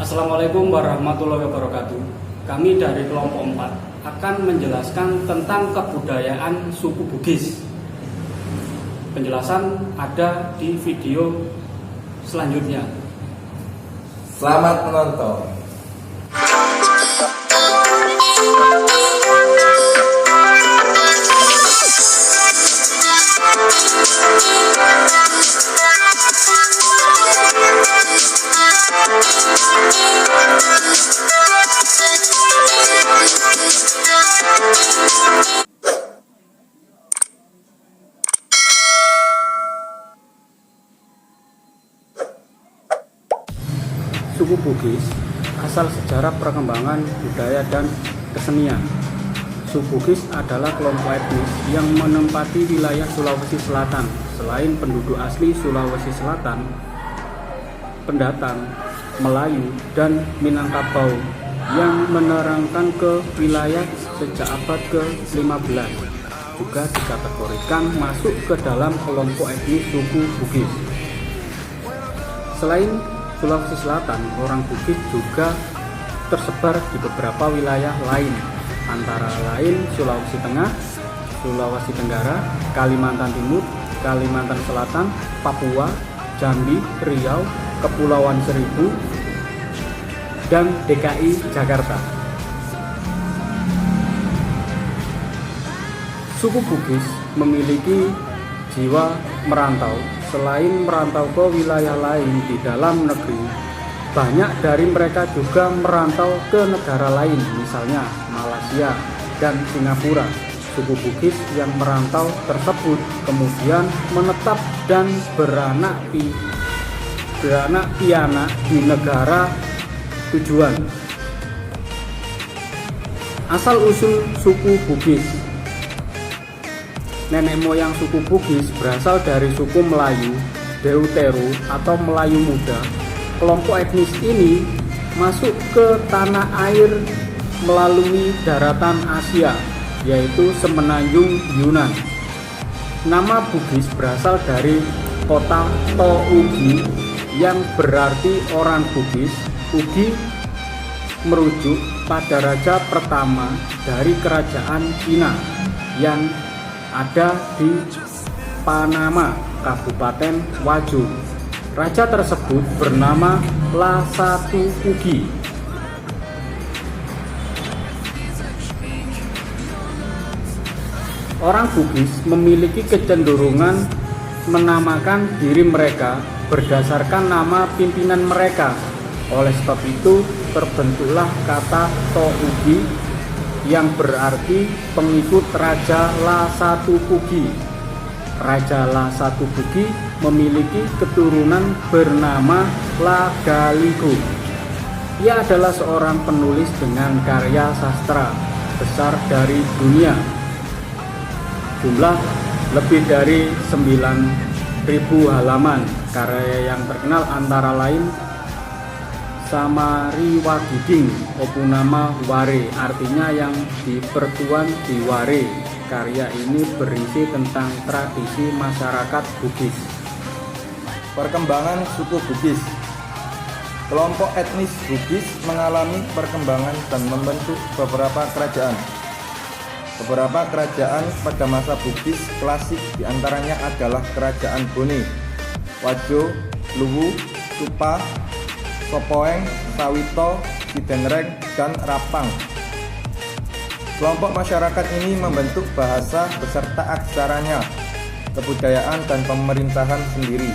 Assalamualaikum warahmatullahi wabarakatuh. Kami dari kelompok 4 akan menjelaskan tentang kebudayaan suku Bugis. Penjelasan ada di video selanjutnya. Selamat menonton. Suku Bugis asal sejarah perkembangan budaya dan kesenian. Suku Bugis adalah kelompok etnis yang menempati wilayah Sulawesi Selatan. Selain penduduk asli Sulawesi Selatan, pendatang Melayu dan Minangkabau yang menerangkan ke wilayah sejak abad ke-15 juga dikategorikan masuk ke dalam kelompok etnis suku Bugis. Selain Sulawesi Selatan, orang Bugis juga tersebar di beberapa wilayah lain, antara lain Sulawesi Tengah, Sulawesi Tenggara, Kalimantan Timur, Kalimantan Selatan, Papua, Jambi, Riau, Kepulauan Seribu, dan DKI Jakarta. Suku Bugis memiliki jiwa merantau. Selain merantau ke wilayah lain di dalam negeri, banyak dari mereka juga merantau ke negara lain, misalnya Malaysia dan Singapura. Suku Bugis yang merantau tersebut kemudian menetap dan beranak pianak di negara tujuan. Asal-usul suku Bugis. Nenek moyang suku Bugis berasal dari suku Melayu, Deuteru atau Melayu Muda. Kelompok etnis ini masuk ke tanah air melalui daratan Asia, yaitu semenanjung Yunan. Nama Bugis berasal dari kota Tougi yang berarti orang Bugis. Ugi merujuk pada raja pertama dari kerajaan Cina yang ada di Panama, Kabupaten Wajo. Raja tersebut bernama Lasatu Ugi. Orang Bugis memiliki kecenderungan menamakan diri mereka berdasarkan nama pimpinan mereka. Oleh sebab itu, terbentuklah kata Tougi yang berarti pengikut Raja Lasatu Ugi. Raja Lasatu Ugi memiliki keturunan bernama Lagaligo. Ia adalah seorang penulis dengan karya sastra besar dari dunia. Jumlah lebih dari 9.000 halaman. Karya yang terkenal antara lain Samariwagiding Opunama Ware, artinya yang dipertuan di Ware. Karya ini berisi tentang tradisi masyarakat Bugis. Perkembangan suku Bugis. Kelompok etnis Bugis mengalami perkembangan dan membentuk beberapa kerajaan. Beberapa kerajaan pada masa Bugis klasik diantaranya adalah Kerajaan Bone, Wajo, Luwu, Tupa, Sopoeng, Sawito, Cidenreng, dan Rapang. Kelompok masyarakat ini membentuk bahasa beserta aksaranya, kebudayaan dan pemerintahan sendiri.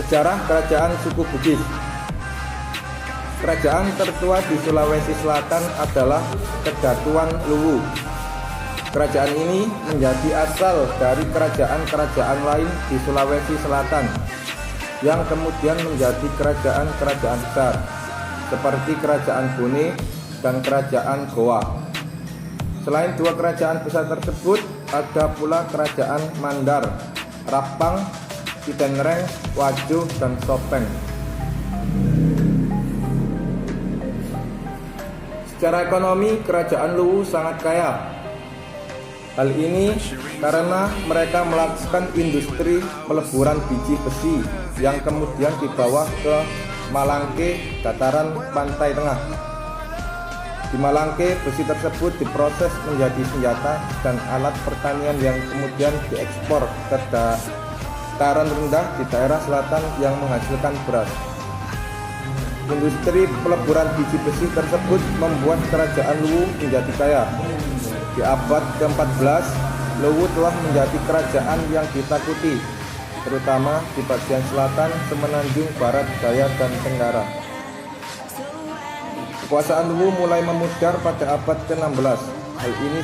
Sejarah kerajaan suku Bugis. Kerajaan tertua di Sulawesi Selatan adalah Kedatuan Luwu. Kerajaan ini menjadi asal dari kerajaan-kerajaan lain di Sulawesi Selatan yang kemudian menjadi kerajaan-kerajaan besar seperti Kerajaan Bone dan Kerajaan Goa. Selain dua kerajaan besar tersebut, ada pula Kerajaan Mandar, Rapang, Cidenreng, Wajo, dan Sopeng. Secara ekonomi, Kerajaan Luwu sangat kaya. Hal ini karena mereka melakukan industri peleburan biji besi yang kemudian dibawa ke Malangke, dataran pantai tengah. Di Malangke, besi tersebut diproses menjadi senjata dan alat pertanian yang kemudian diekspor ke dataran rendah di daerah selatan yang menghasilkan beras. Industri peleburan biji besi tersebut membuat kerajaan Luwu menjadi kaya. Di abad ke-14, Luwu telah menjadi kerajaan yang ditakuti, terutama di bagian selatan, semenanjung barat, daya, dan tenggara. Kekuasaan Luwu mulai memudar pada abad ke-16. Hal ini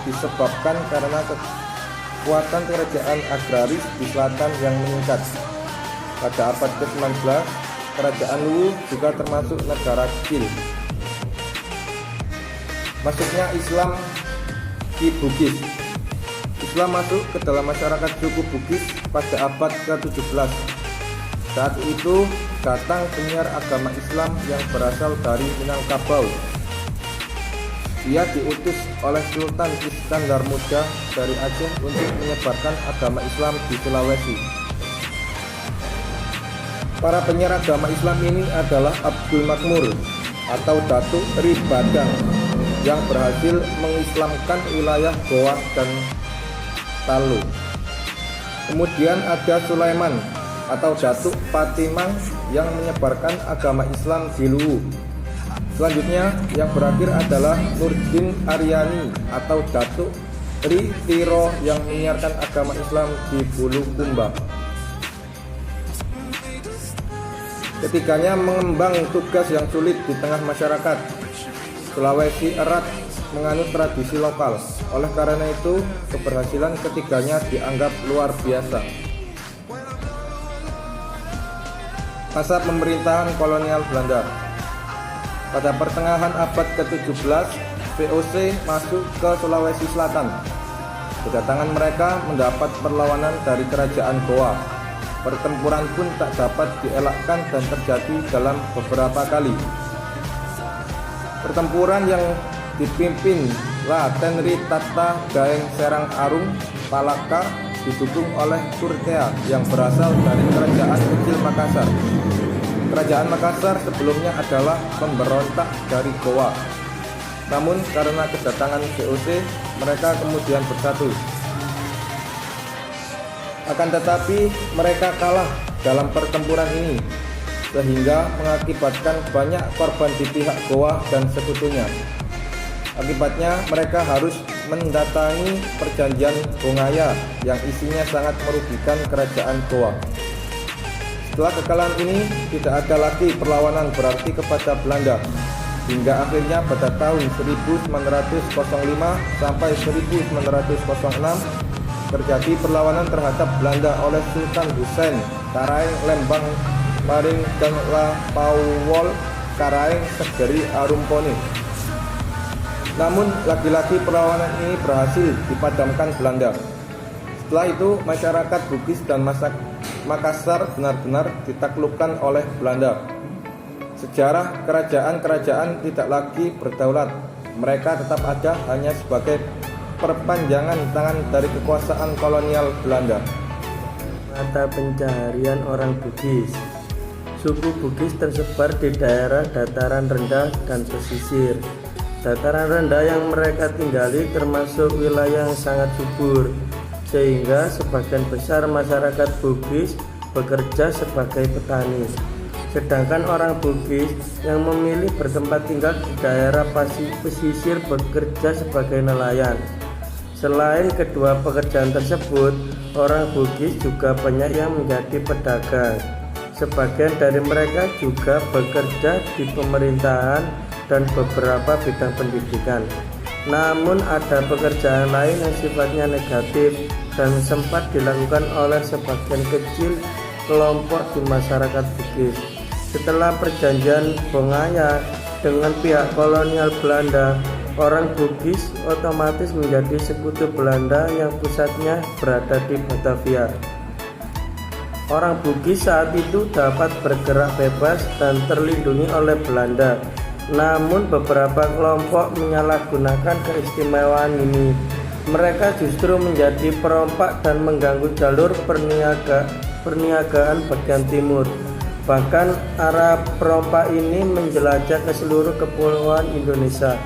disebabkan karena kekuatan kerajaan agraris di selatan yang meningkat. Pada abad ke-19, kerajaan Luwu juga termasuk negara kecil. Masuknya Islam di Bugis. Islam masuk ke dalam masyarakat suku Bugis pada abad ke-17. Saat itu datang penyiar agama Islam yang berasal dari Minangkabau. Dia diutus oleh Sultan Iskandar Muda dari Aceh untuk menyebarkan agama Islam di Sulawesi. Para penyiar agama Islam ini adalah Abdul Makmur atau Datuk Ri Badang yang berhasil mengislamkan wilayah Goa dan Talu. Kemudian ada Sulaiman atau Datuk Patimang yang menyebarkan agama Islam di Luwu. Selanjutnya yang berakhir adalah Nurdin Aryani atau Datuk Ri Tiro yang menyiarkan agama Islam di Bulukumba. Ketiganya mengemban tugas yang sulit di tengah masyarakat. Sulawesi erat menganut tradisi lokal. Oleh karena itu, keberhasilan ketiganya dianggap luar biasa. Masa pemerintahan kolonial Belanda. Pada pertengahan abad ke-17, VOC masuk ke Sulawesi Selatan. Kedatangan mereka mendapat perlawanan dari kerajaan Goa. Pertempuran pun tak dapat dielakkan dan terjadi dalam beberapa kali. Pertempuran yang dipimpin Raden Ri Tata Gaeng Serang Arung Palaka didukung oleh Turtea yang berasal dari kerajaan kecil Makassar. Kerajaan Makassar sebelumnya adalah pemberontak dari Goa. Namun karena kedatangan VOC, mereka kemudian bersatu. Akan tetapi mereka kalah dalam pertempuran ini, sehingga mengakibatkan banyak korban di pihak Goa dan sekutunya. Akibatnya mereka harus mendatangi perjanjian Bongaya yang isinya sangat merugikan kerajaan Goa. Setelah kekalahan ini tidak ada lagi perlawanan berarti kepada Belanda, hingga akhirnya pada tahun 1905 sampai 1906 terjadi perlawanan terhadap Belanda oleh Sultan Husain Karaeng Lembang Maring dan Lapawol Karaeng Segeri Arumponi. Namun lagi-lagi perlawanan ini berhasil dipadamkan Belanda. Setelah itu masyarakat Bugis dan Makassar benar-benar ditaklukkan oleh Belanda. Sejarah kerajaan-kerajaan tidak lagi berdaulat. Mereka tetap ada hanya sebagai perpanjangan tangan dari kekuasaan kolonial Belanda. Mata pencaharian orang Bugis. Suku Bugis tersebar di daerah dataran rendah dan pesisir. Dataran rendah yang mereka tinggali termasuk wilayah yang sangat subur, sehingga sebagian besar masyarakat Bugis bekerja sebagai petani. Sedangkan orang Bugis yang memilih bertempat tinggal di daerah pesisir bekerja sebagai nelayan. Selain kedua pekerjaan tersebut, orang Bugis juga banyak yang menjadi pedagang. Sebagian dari mereka juga bekerja di pemerintahan dan beberapa bidang pendidikan. Namun ada pekerjaan lain yang sifatnya negatif dan sempat dilakukan oleh sebagian kecil kelompok di masyarakat Bugis. Setelah perjanjian Bongaya dengan pihak kolonial Belanda, orang Bugis otomatis menjadi sekutu Belanda yang pusatnya berada di Batavia. Orang Bugis saat itu dapat bergerak bebas dan terlindungi oleh Belanda. Namun beberapa kelompok menyalahgunakan keistimewaan ini. Mereka justru menjadi perompak dan mengganggu jalur perniagaan bagian timur. Bahkan para perompak ini menjelajah ke seluruh kepulauan Indonesia.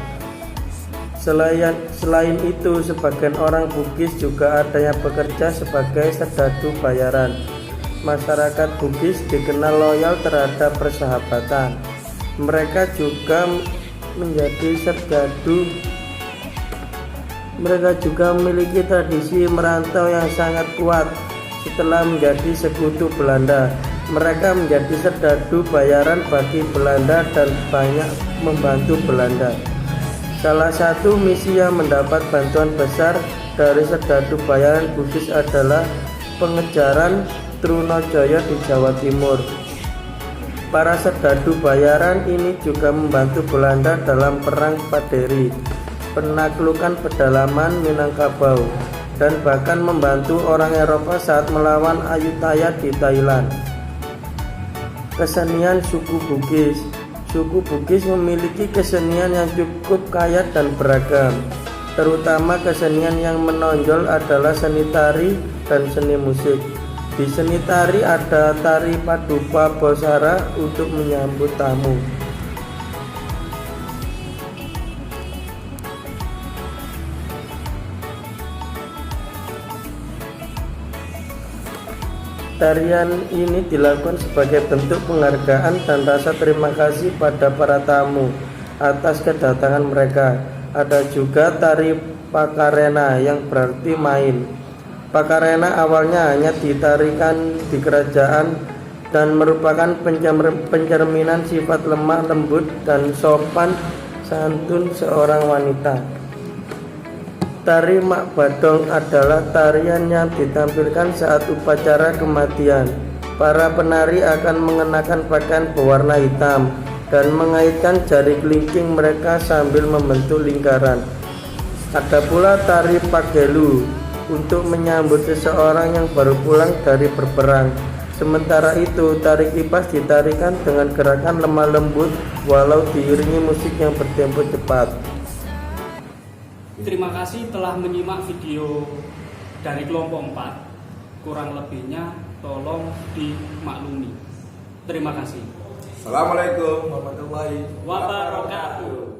Selain itu, sebagian orang Bugis juga ada yang bekerja sebagai serdadu bayaran. Masyarakat Bugis dikenal loyal terhadap persahabatan. Mereka juga menjadi serdadu. Mereka juga memiliki tradisi merantau yang sangat kuat. Setelah menjadi sekutu Belanda, mereka menjadi serdadu bayaran bagi Belanda dan banyak membantu Belanda. Salah satu misi yang mendapat bantuan besar dari serdadu bayaran Bugis adalah pengejaran Trunajaya di Jawa Timur. Para serdadu bayaran ini juga membantu Belanda dalam Perang Paderi, penaklukan pedalaman Minangkabau, dan bahkan membantu orang Eropa saat melawan Ayutthaya di Thailand. Kesenian suku Bugis. Suku Bugis memiliki kesenian yang cukup kaya dan beragam. Terutama kesenian yang menonjol adalah seni tari dan seni musik. Di seni tari ada tari Paduka Bosara untuk menyambut tamu. Tarian ini dilakukan sebagai bentuk penghargaan dan rasa terima kasih pada para tamu atas kedatangan mereka. Ada juga tari Pakarena yang berarti main. Pakarena awalnya hanya ditarikan di kerajaan dan merupakan pencerminan sifat lemah lembut dan sopan santun seorang wanita. Tari Mak Badong adalah tarian yang ditampilkan saat upacara kematian. Para penari akan mengenakan pakaian berwarna hitam dan mengaitkan jari kelingking mereka sambil membentuk lingkaran. Ada pula tari Pagelu untuk menyambut seseorang yang baru pulang dari berperang. Sementara itu, tari kipas ditarikan dengan gerakan lemah lembut walau diiringi musik yang bertempo cepat. Terima kasih telah menyimak video dari kelompok 4. Kurang lebihnya tolong dimaklumi. Terima kasih. Assalamualaikum warahmatullahi wabarakatuh.